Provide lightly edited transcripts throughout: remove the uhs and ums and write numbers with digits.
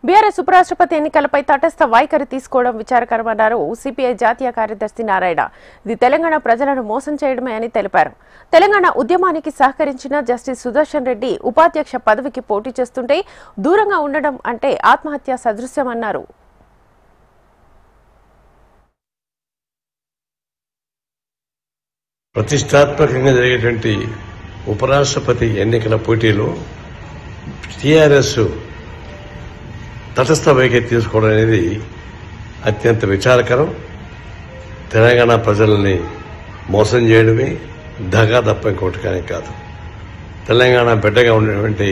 BRS ఉపరాష్ట్రపతి ఎన్నికలపై తటస్థ వైఖరి తీసుకోవడం విచారకరమన్నారు సిపిఐ జాతీయ కార్యదర్శి నారాయణ. ఇది తెలంగాణ ప్రజలను మోసం చేయడమే అని తెలిపారు. తెలంగాణ ఉద్యమానికి సహకరించిన జస్టిస్ సుదర్శన్ రెడ్డి ఉపాధ్యక్ష పదవికి పోటీ చేస్తుంటే దూరంగా ఉండడం అంటే ఆత్మహత్య సదృశ్యమన్నారు. ప్రతిష్టాత్మకంగా జరిగేటువంటి ఉపరాష్ట్రపతి ఎన్నికల పోటీలో టీఆర్ఎస్ తటస్థ వైఖరి తీసుకోవడం అనేది అత్యంత విచారకరం. తెలంగాణ ప్రజల్ని మోసం చేయడమే దగా తప్ప ఇంకోటి కానీ కాదు. తెలంగాణ బిడ్డగా ఉన్నటువంటి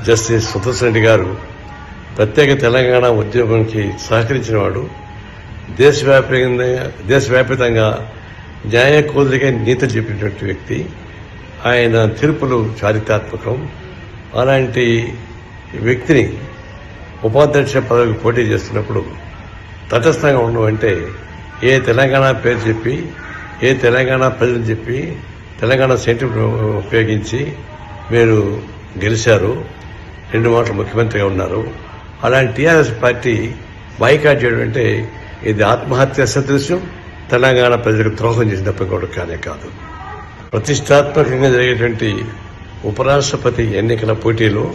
జస్టిస్ సుదర్శన్ రెడ్డి గారు ప్రత్యేక తెలంగాణ ఉద్యమానికి సహకరించిన వాడు. దేశవ్యాప్తంగా న్యాయ కోదిగా నీతి చెప్పినటువంటి వ్యక్తి. ఆయన తీర్పులు చారిత్రాత్మకం. అలాంటి వ్యక్తిని ఉపాధ్యక్ష పదవికి పోటీ చేస్తున్నప్పుడు తటస్థంగా ఉండడం అంటే ఏ తెలంగాణ పేరు చెప్పి, ఏ తెలంగాణ ప్రజలు చెప్పి, తెలంగాణ సెంటిమెంట్ ఉపయోగించి మీరు గెలిచారు, 2 మాటలు ముఖ్యమంత్రిగా ఉన్నారు. అలాంటి టీఆర్ఎస్ పార్టీ బాయ్కాట్ చేయడం అంటే ఇది ఆత్మహత్య సదృశ్యం. తెలంగాణ ప్రజలకు ద్రోహం చేసిన తప్ప కూడా కానే కాదు. ప్రతిష్టాత్మకంగా జరిగేటువంటి ఉపరాష్ట్రపతి ఎన్నికల పోటీలో